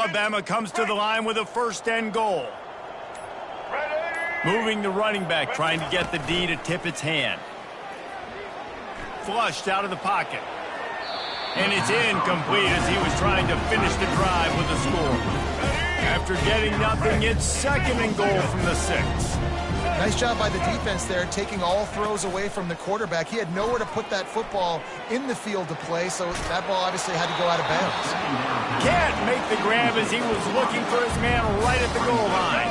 Alabama comes to the line with a 1st and goal. Moving the running back, trying to get the D to tip its hand. Flushed out of the pocket. And it's incomplete as he was trying to finish the drive with a score. After getting nothing, it's 2nd and goal from the 6. Nice job by the defense there, taking all throws away from the quarterback. He had nowhere to put that football in the field to play, so that ball obviously had to go out of bounds. Can't make the grab as he was looking for his man right at the goal line.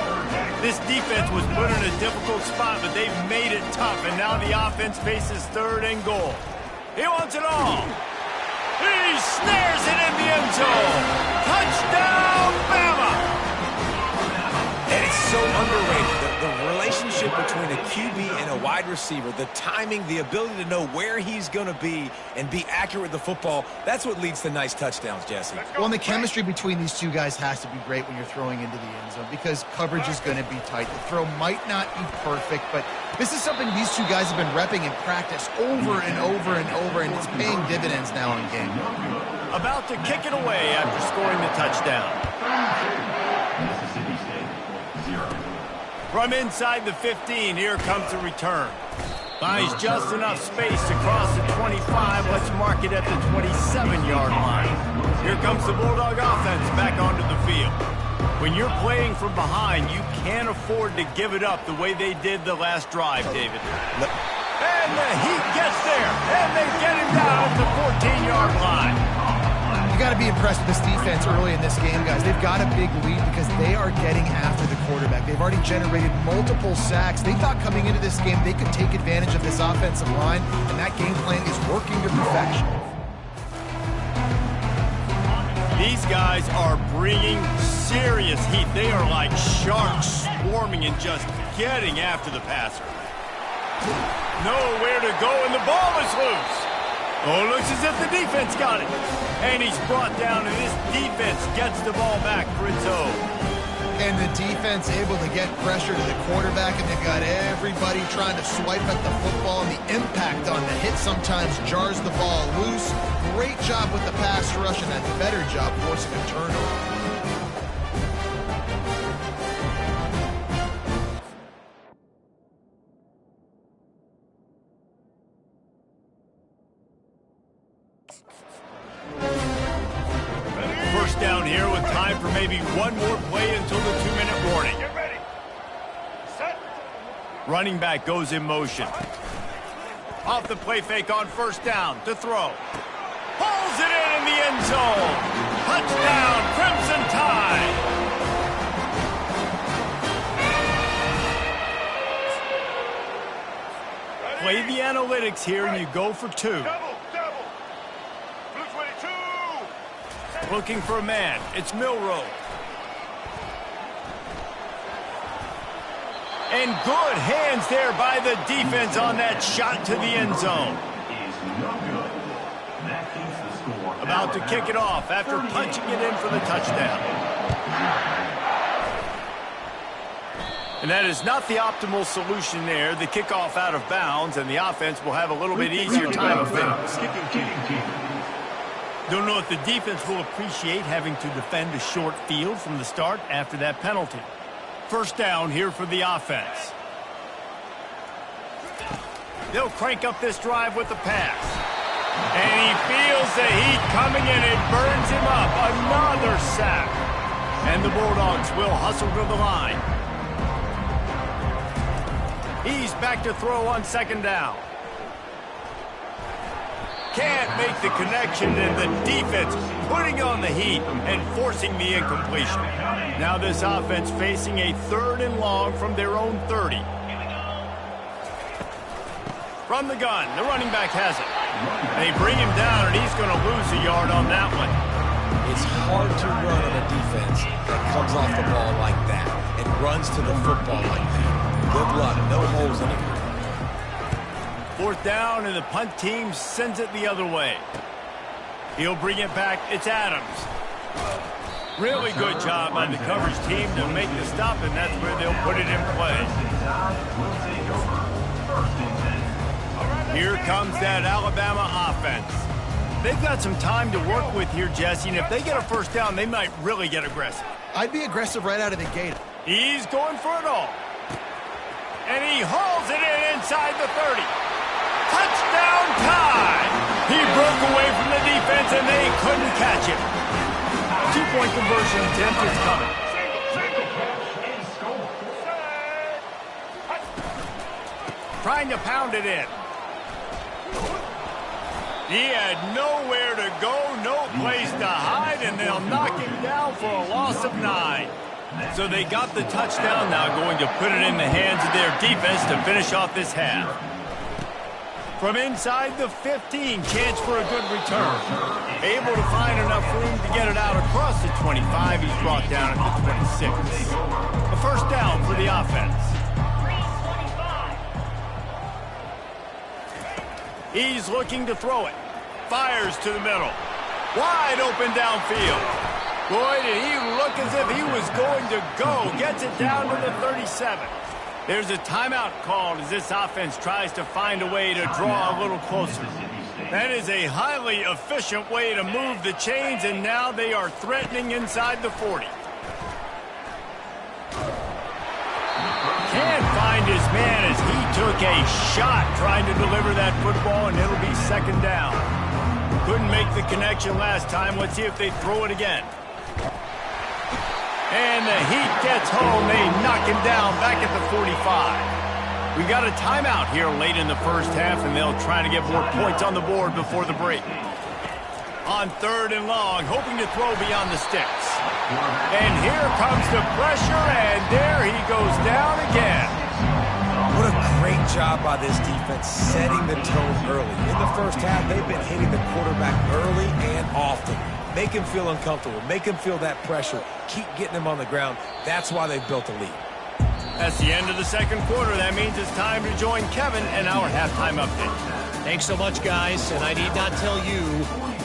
This defense was put in a difficult spot, but they've made it tough, and now the offense faces 3rd and goal. He wants it all. He snares it in the end zone. Touchdown, Bama! And it's so underrated. The relationship between a QB and a wide receiver, the timing, the ability to know where he's going to be and be accurate with the football, that's what leads to nice touchdowns, Jesse. Well, and the chemistry between these two guys has to be great when you're throwing into the end zone because coverage is going to be tight. The throw might not be perfect, but this is something these two guys have been repping in practice over and over and over, and it's paying dividends now in game. About to kick it away after scoring the touchdown. Mississippi State, 0. From inside the 15, here comes the return. Buys just enough space to cross the 25. Let's mark it at the 27-yard line. Here comes the Bulldog offense back onto the field. When you're playing from behind, you can't afford to give it up the way they did the last drive, David. And the Heat gets there, and they get him down at the 14-yard line. You got to be impressed with this defense early in this game, guys. They've got a big lead because they are getting after the quarterback. They've already generated multiple sacks. They thought coming into this game they could take advantage of this offensive line, and that game plan is working to perfection. These guys are bringing serious heat. They are like sharks swarming and just getting after the passer. Nowhere to go, and the ball is loose. Oh, it looks as if the defense got it. And he's brought down, and this defense gets the ball back for its own. And the defense able to get pressure to the quarterback, and they've got everybody trying to swipe at the football, and the impact on the hit sometimes jars the ball loose. Great job with the pass rush, and that's a better job forcing a turnover. Down here with time for maybe one more play until the 2-minute warning. Get ready. Set. Running back goes in motion. Off the play fake on 1st down to throw. Pulls it in the end zone. Touchdown, Crimson Tide. Play the analytics here and you go for 2. Double. Blue 22. Looking for a man. It's Milroe. And good hands there by the defense on that shot to the end zone. About to kick it off after punching it in for the touchdown. And that is not the optimal solution there. The kickoff out of bounds, and the offense will have a little bit easier time of it. Don't know if the defense will appreciate having to defend a short field from the start after that penalty. 1st down here for the offense. They'll crank up this drive with the pass. And he feels the heat coming in. It burns him up. Another sack. And the Bulldogs will hustle to the line. He's back to throw on 2nd down. Can't make the connection, and the defense putting on the heat and forcing the incompletion. Now this offense facing a 3rd and long from their own 30. From the gun, the running back has it. They bring him down, and he's going to lose a yard on that one. It's hard to run on a defense that comes off the ball like that and runs to the football like that. Good luck, no holes in it. 4th down, and the punt team sends it the other way. He'll bring it back. It's Adams. Really good job by the coverage team to make the stop, and that's where they'll put it in play. Here comes that Alabama offense. They've got some time to work with here, Jesse, and if they get a first down, they might really get aggressive. I'd be aggressive right out of the gate. He's going for it all. And he hauls it in inside the 30. Touchdown tie! He broke away from the defense, and they couldn't catch him. 2-point conversion attempt is coming. Trying to pound it in. He had nowhere to go, no place to hide, and they'll knock him down for a loss of 9. So they got the touchdown, now going to put it in the hands of their defense to finish off this half. From inside the 15, chance for a good return. Able to find enough room to get it out across the 25. He's brought down at the 26. A first down for the offense. He's looking to throw it. Fires to the middle. Wide open downfield. Boy, did he look as if he was going to go. Gets it down to the 37. There's a timeout called as this offense tries to find a way to draw a little closer. That is a highly efficient way to move the chains, and now they are threatening inside the 40. Can't find his man as he took a shot trying to deliver that football, and it'll be second down. Couldn't make the connection last time. Let's see if they throw it again. And the Heat gets home. They knock him down back at the 45. We got a timeout here late in the first half, and they'll try to get more points on the board before the break. On 3rd and long, hoping to throw beyond the sticks. And here comes the pressure, and there he goes down again. What a great job by this defense setting the tone early. In the first half, they've been hitting the quarterback early and often. Make him feel uncomfortable. Make him feel that pressure. Keep getting him on the ground. That's why they've built a lead. That's the end of the second quarter. That means it's time to join Kevin and our halftime update. Thanks so much, guys. And I need not tell you,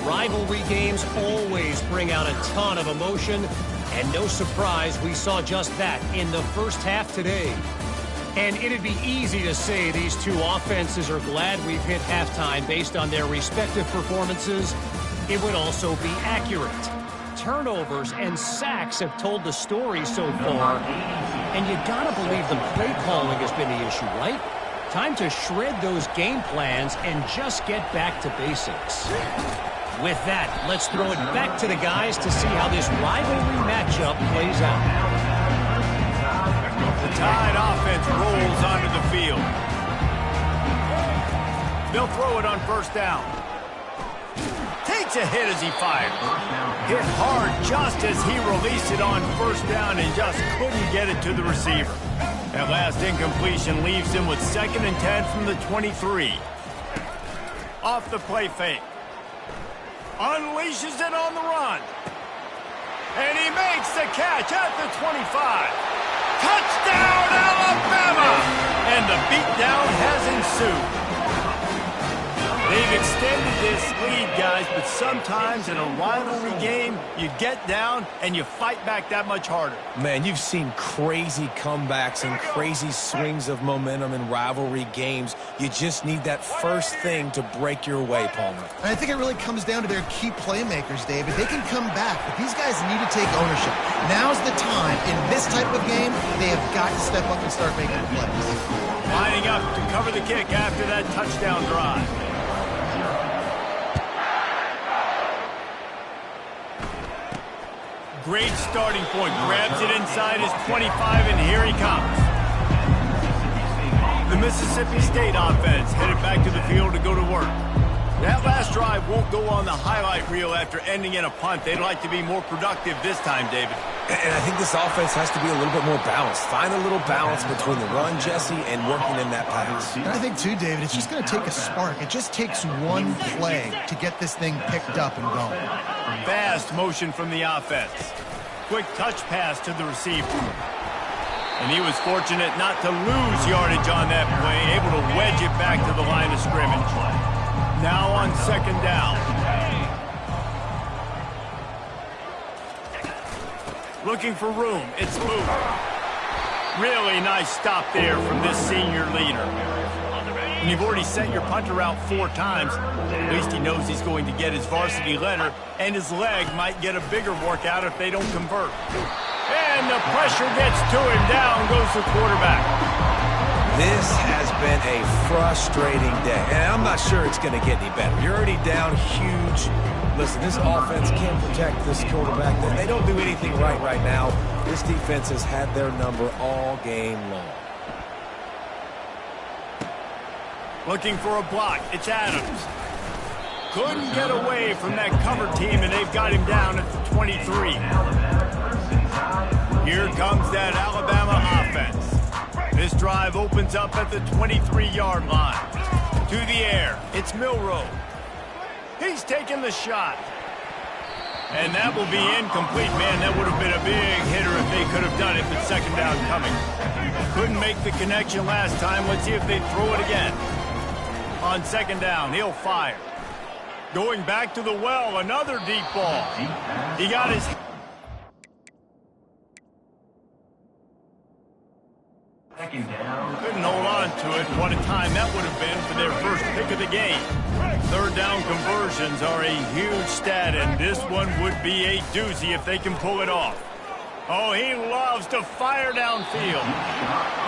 rivalry games always bring out a ton of emotion. And no surprise, we saw just that in the first half today. And it'd be easy to say these two offenses are glad we've hit halftime based on their respective performances. It would also be accurate. Turnovers and sacks have told the story so far. And you gotta believe the play calling has been the issue, right? Time to shred those game plans and just get back to basics. With that, let's throw it back to the guys to see how this rivalry matchup plays out. The Tide offense rolls onto the field. They'll throw it on first down. Takes a hit as he fired. Hit hard just as he released it on first down and just couldn't get it to the receiver. That last incompletion leaves him with 2nd and 10 from the 23. Off the play fake. Unleashes it on the run. And he makes the catch at the 25. Touchdown, Alabama! And the beatdown has ensued. They've extended this lead, guys, but sometimes in a rivalry game, you get down and you fight back that much harder. Man, you've seen crazy comebacks and crazy swings of momentum in rivalry games. You just need that first thing to break your way, Palmer. And I think it really comes down to their key playmakers, David. They can come back, but these guys need to take ownership. Now's the time. In this type of game, they have got to step up and start making plays. Lining up to cover the kick after that touchdown drive. Great starting point. Grabs it inside his 25, and here he comes. The Mississippi State offense headed back to the field to go to work. That last drive won't go on the highlight reel after ending in a punt. They'd like to be more productive this time, David. And I think this offense has to be a little bit more balanced. Find a little balance between the run, Jesse, and working in that pass. And I think, too, David, it's just going to take a spark. It just takes one play to get this thing picked up and going. Fast motion from the offense. Quick touch pass to the receiver. And he was fortunate not to lose yardage on that play, able to wedge it back to the line of scrimmage. Now on 2nd down. Looking for room. It's moved. Really nice stop there from this senior leader. When you've already sent your punter out 4 times, at least he knows he's going to get his varsity letter, and his leg might get a bigger workout if they don't convert. And the pressure gets to him. Down goes the quarterback. This has been a frustrating day, and I'm not sure it's going to get any better. You're already down huge. Listen, this offense can't protect this quarterback. They don't do anything right now. This defense has had their number all game long. Looking for a block. It's Adams. Couldn't get away from that cover team, and they've got him down at the 23. Here comes that Alabama offense. This drive opens up at the 23-yard line. To the air. It's Milroe. He's taking the shot. And that will be incomplete. Man, that would have been a big hitter if they could have done it, but second down coming. Couldn't make the connection last time. Let's see if they throw it again. On second down, he'll fire. Going back to the well, another deep ball. He got his... Couldn't hold on to it. What a time that would have been for their first pick of the game. Third down conversions are a huge stat, and this one would be a doozy if they can pull it off. Oh, he loves to fire downfield.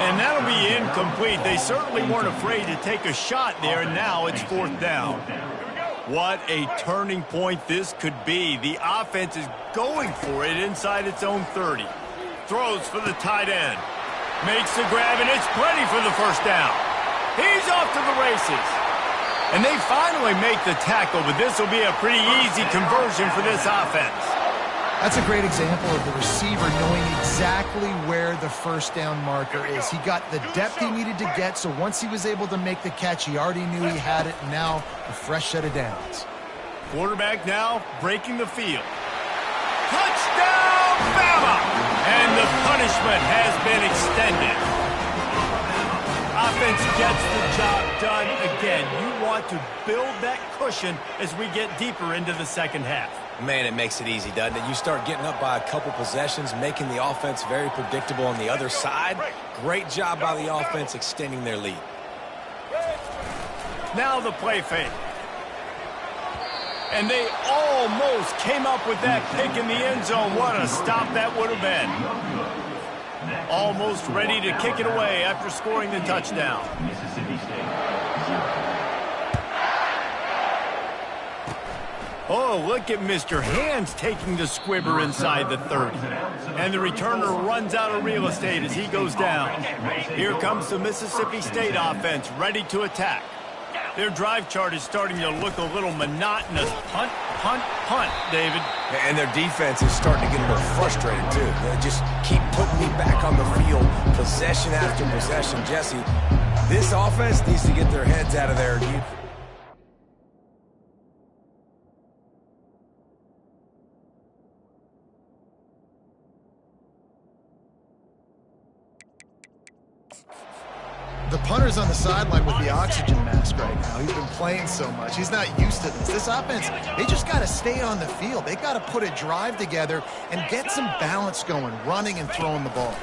And that'll be incomplete. They certainly weren't afraid to take a shot there, and now it's fourth down. What a turning point this could be. The offense is going for it inside its own 30. Throws for the tight end. Makes the grab, and it's plenty for the first down. He's off to the races. And they finally make the tackle, but this will be a pretty easy conversion for this offense. That's a great example of the receiver knowing exactly where the first down marker is. He got the depth he needed to get, so once he was able to make the catch, he already knew he had it, and now a fresh set of downs. Quarterback now breaking the field. Touchdown, Bama! And the punishment has been extended. Offense gets the job done again. You want to build that cushion as we get deeper into the second half. Man, it makes it easy, doesn't it? You start getting up by a couple possessions, making the offense very predictable on the other side. Great job by the offense extending their lead. Now the play fake. And they almost came up with that pick in the end zone. What a stop that would have been. Almost ready to kick it away after scoring the touchdown. Oh, look at Mr. Hands taking the squibber inside the 30. And the returner runs out of real estate as he goes down. Here comes the Mississippi State offense ready to attack. Their drive chart is starting to look a little monotonous. Punt, punt, punt, David. And their defense is starting to get a little frustrated, too. They just keep putting me back on the field, possession after possession. Jesse, this offense needs to get their heads out of there. The punter's on the sideline with the oxygen mask right now. He's been playing so much. He's not used to this. This offense, they just got to stay on the field. They got to put a drive together and get some balance going, running and throwing the ball.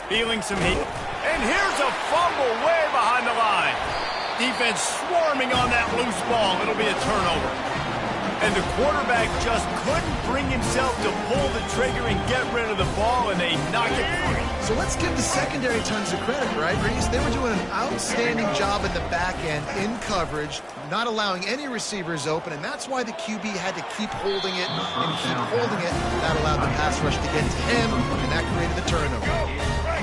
Feeling some heat. And here's a fumble way behind the line. Defense swarming on that loose ball. It'll be a turnover. And the quarterback just couldn't bring himself to pull the trigger and get rid of the ball, and they knock it free. So let's give the secondary tons of credit, right, Reese? They were doing an outstanding job in the back end, in coverage, not allowing any receivers open, and that's why the QB had to keep holding it and keep holding it. That allowed the pass rush to get to him, and that created the turnover.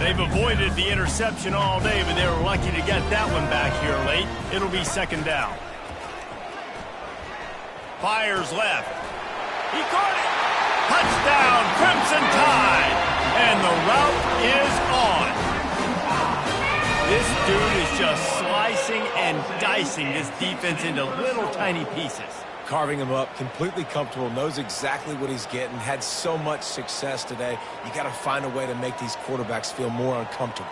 They've avoided the interception all day, but they were lucky to get that one back here late. It'll be second down. Fires left. He caught it. Touchdown, Crimson Tide. And the route is on. This dude is just slicing and dicing this defense into little tiny pieces. Carving him up, completely comfortable, knows exactly what he's getting, had so much success today. You got to find a way to make these quarterbacks feel more uncomfortable.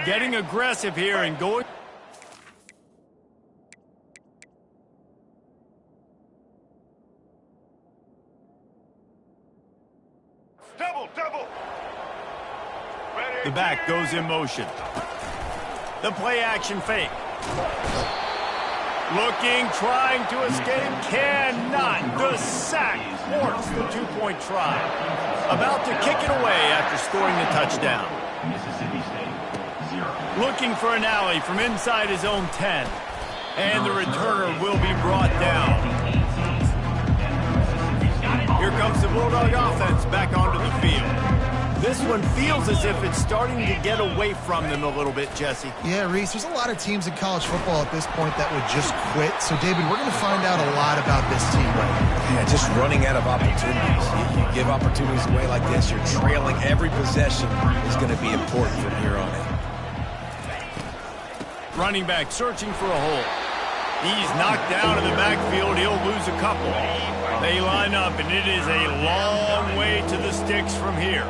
Getting aggressive here and going. Double, double. The back goes in motion. The play action fake. Looking, trying to escape, cannot. The sack forced the two-point try. About to kick it away after scoring the touchdown. Looking for an alley from inside his own 10. And the returner will be brought down. Here comes the Bulldog offense back onto the field. This one feels as if it's starting to get away from them a little bit, Jesse. Yeah, Reese, there's a lot of teams in college football at this point that would just quit. So, David, we're going to find out a lot about this team right now. Yeah, just running out of opportunities. You give opportunities away like this, you're trailing. Every possession is going to be important from here on in. Running back searching for a hole. He's knocked down in the backfield. He'll lose a couple. They line up, and it is a long way to the sticks from here.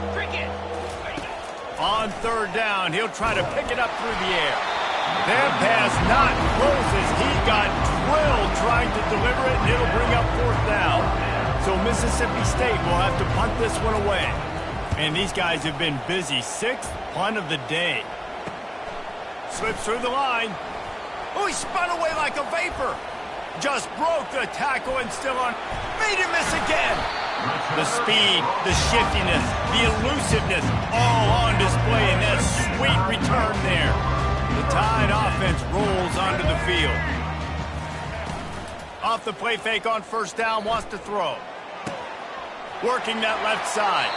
On third down, he'll try to pick it up through the air. That pass not close as he got drilled trying to deliver it, and it'll bring up fourth down. So Mississippi State will have to punt this one away. And these guys have been busy. Sixth punt of the day. Slips through the line. Oh, he spun away like a vapor. Just broke the tackle and still on. Made him miss again. The speed, the shiftiness, the elusiveness, all on display in that sweet return there. The Tide offense rolls onto the field. Off the play fake on first down, wants to throw. Working that left side.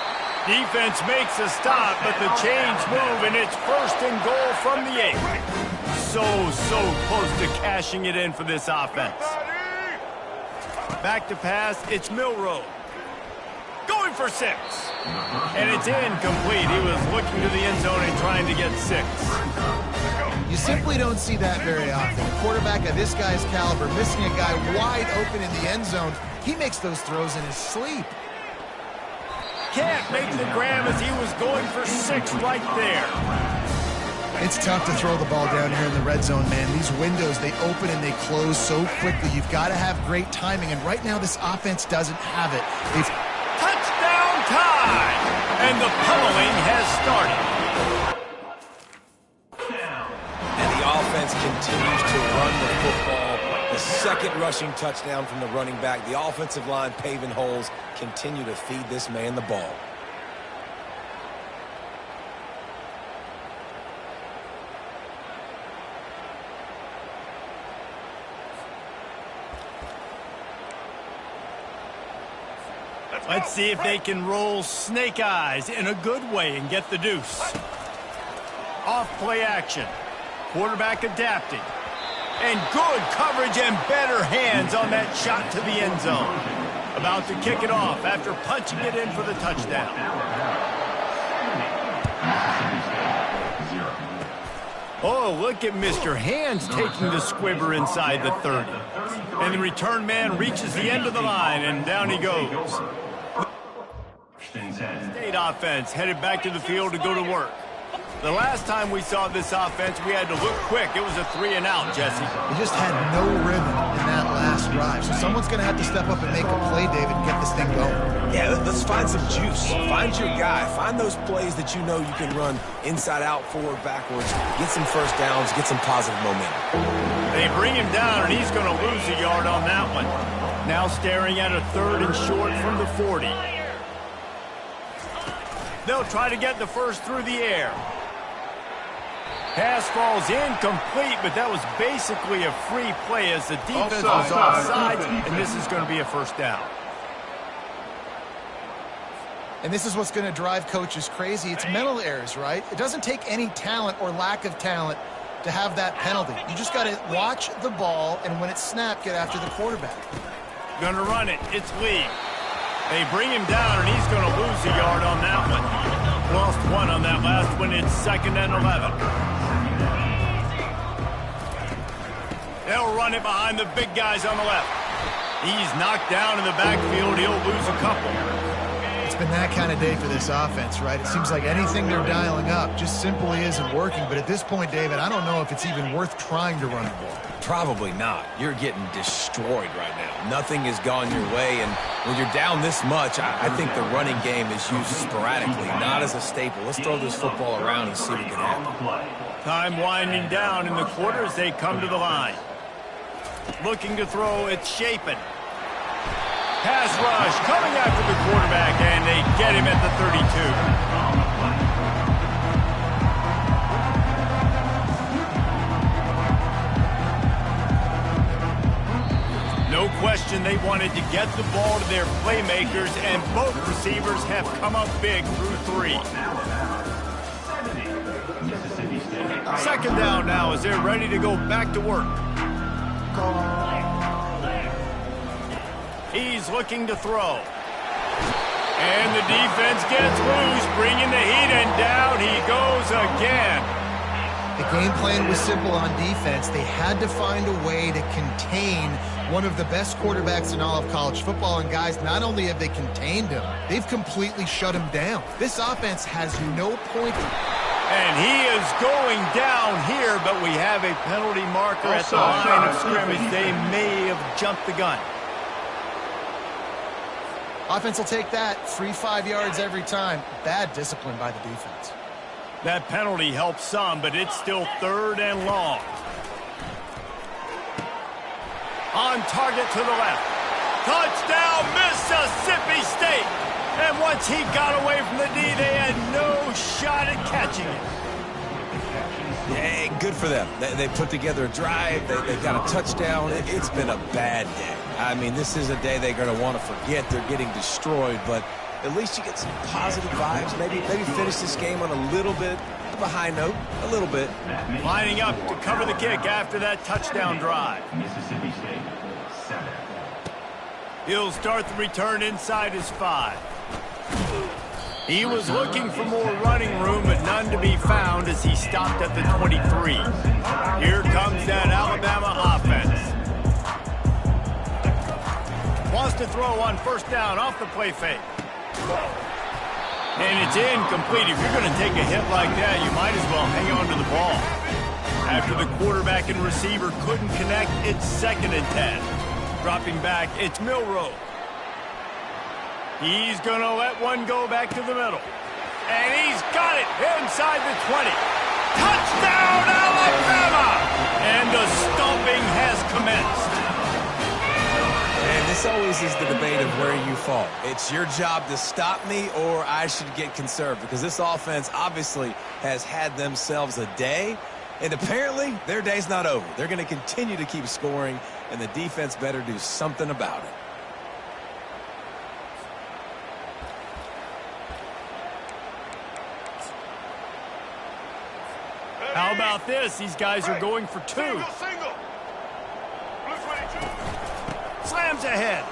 Defense makes a stop, but the chains move, and it's first and goal from the 8. So close to cashing it in for this offense. Back to pass, it's Milroe. Going for 6. And it's incomplete. He was looking to the end zone and trying to get 6. You simply don't see that very often. A quarterback of this guy's caliber missing a guy wide open in the end zone. He makes those throws in his sleep. Can't make the grab as he was going for 6 right there. It's tough to throw the ball down here in the red zone, man. These windows, they open and they close so quickly. You've got to have great timing, and right now this offense doesn't have it. Touchdown time! And the pummeling has started. And the offense continues to run the football. The second rushing touchdown from the running back. The offensive line paving holes. Continue to feed this man the ball. Let's see if they can roll snake eyes in a good way and get the deuce. Off play action. Quarterback adapting. And good coverage and better hands on that shot to the end zone. About to kick it off after punching it in for the touchdown. Oh, look at Mr. Hands taking the squibber inside the 30. And the return man reaches the end of the line, and down he goes. State offense headed back to the field to go to work. The last time we saw this offense, we had to look quick. It was a 3-and-out, Jesse. They just had no rhythm in that last drive. So someone's going to have to step up and make a play, David, and get this thing going. Yeah, let's find some juice. Find your guy. Find those plays that you know you can run inside out, forward, backwards. Get some first downs. Get some positive momentum. They bring him down, and he's going to lose a yard on that one. Now staring at a 3rd and short from the 40. They'll try to get the first through the air. Pass falls incomplete, but that was basically a free play as the defense was offside, and this is going to be a first down. And this is what's going to drive coaches crazy. It's mental errors, right? It doesn't take any talent or lack of talent to have that penalty. You just got to watch the ball, and when it's snapped, get after the quarterback. Going to run it. It's Lee. They bring him down, and he's going to lose a yard on that one. Lost 1 on that last one. It's 2nd and 11. They'll run it behind the big guys on the left. He's knocked down in the backfield. He'll lose a couple. It's been that kind of day for this offense, right? It seems like anything they're dialing up just simply isn't working. But at this point, David, I don't know if it's even worth trying to run the ball. Probably not. You're getting destroyed right now. Nothing has gone your way, and when you're down this much, I think the running game is used sporadically, not as a staple. Let's throw this football around and see what can happen. Time winding down in the quarter as they come to the line. Looking to throw, it's Shapen. Pass rush coming after the quarterback, and they get him at the 32. No question they wanted to get the ball to their playmakers, and both receivers have come up big through 3. Second down now as they're ready to go back to work. He's looking to throw. And the defense gets loose, bringing the heat, and down he goes again. The game plan was simple on defense. They had to find a way to contain one of the best quarterbacks in all of college football. And guys, not only have they contained him, they've completely shut him down. This offense has no point. And he is going down here, but we have a penalty marker at the line of scrimmage. They may have jumped the gun. Offense will take that. Free 5 yards every time. Bad discipline by the defense. That penalty helps some, but it's still 3rd and long. On target to the left. Touchdown, Mississippi State. And once he got away from the D, they had no shot at catching it. Hey, good for them. They put together a drive. They got a touchdown. It's been a bad day. I mean, this is a day they're going to want to forget. They're getting destroyed, but at least you get some positive vibes. Maybe finish this game on a little bit of a high note, a little bit. Lining up to cover the kick after that touchdown drive. Mississippi State, 7. He'll start the return inside his 5. He was looking for more running room, but none to be found as he stopped at the 23. Here comes that Alabama offense. Wants to throw on first down off the play fake. And it's incomplete. If you're going to take a hit like that, you might as well hang on to the ball. After the quarterback and receiver couldn't connect, it's 2nd and 10. Dropping back, it's Milroe. He's going to let one go back to the middle. And he's got it inside the 20. Touchdown, Alabama! And the stomping has commenced. And this always is the debate of where you fall. It's your job to stop me, or I should get conserved, because this offense obviously has had themselves a day, and apparently their day's not over. They're going to continue to keep scoring, and the defense better do something about it. How about this? These guys are going for 2. Single. Blue 22. Slams ahead.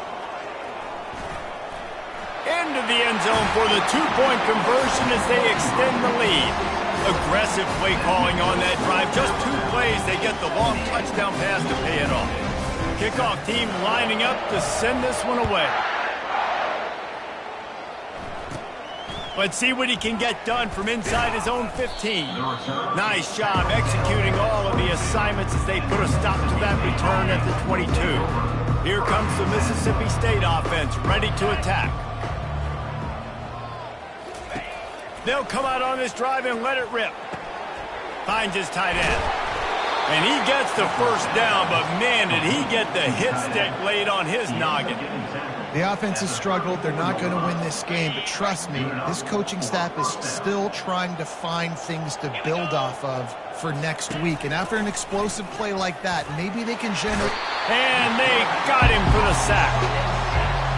Into the end zone for the 2-point conversion as they extend the lead. Aggressive play calling on that drive. Just 2 plays, they get the long touchdown pass to pay it off. Kickoff team lining up to send this one away. Let's see what he can get done from inside his own 15. Nice job executing all of the assignments as they put a stop to that return at the 22. Here comes the Mississippi State offense, ready to attack. They'll come out on this drive and let it rip. Finds his tight end. And he gets the first down, but man, did he get the hit stick laid on his noggin. The offense has struggled. They're not going to win this game, but trust me, this coaching staff is still trying to find things to build off of for next week. And after an explosive play like that, maybe they can generate... And they got him for the sack.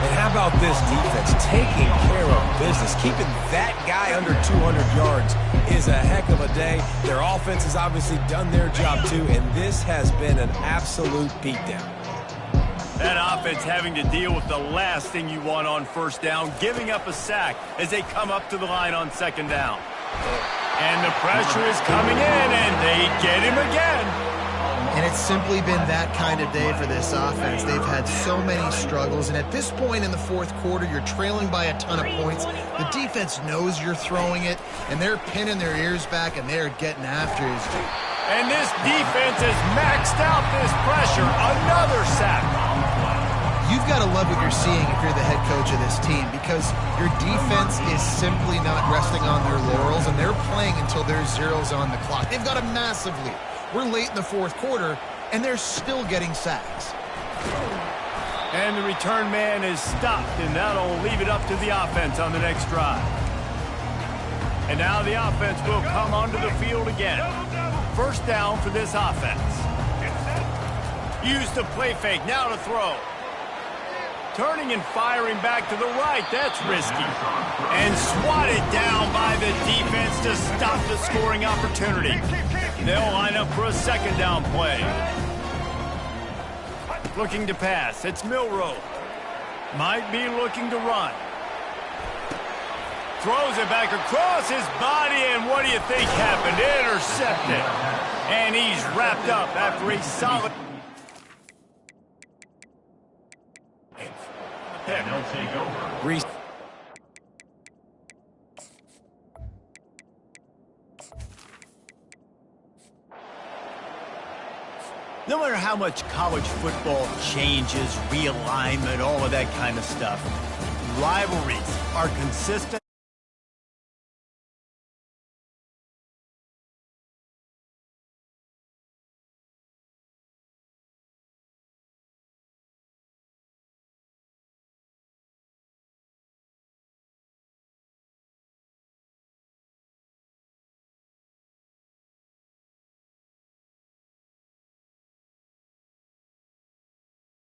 And how about this defense taking care of business? Keeping that guy under 200 yards is a heck of a day. Their offense has obviously done their job too, and this has been an absolute beatdown. That offense having to deal with the last thing you want on first down, giving up a sack as they come up to the line on 2nd down. And the pressure is coming in, and they get him again. And it's simply been that kind of day for this offense. They've had so many struggles, and at this point in the 4th quarter, you're trailing by a ton of points. The defense knows you're throwing it, and they're pinning their ears back, and they're getting after it. And this defense has maxed out this pressure. Another sack. You've got to love what you're seeing if you're the head coach of this team, because your defense is simply not resting on their laurels, and they're playing until there's zeros on the clock. They've got a massive lead. We're late in the fourth quarter, and they're still getting sacks. And the return man is stopped, and that'll leave it up to the offense on the next drive. And now the offense will come onto the field again. First down for this offense. Use the play fake, now to throw. Turning and firing back to the right, that's risky. And swatted down by the defense to stop the scoring opportunity. They'll line up for a second down play. Looking to pass, it's Milroe. Might be looking to run. Throws it back across his body, and what do you think happened? Intercepted. And he's wrapped up after a solid... And they'll take over. Reese. No matter how much college football changes, realignment, all of that kind of stuff, rivalries are consistent.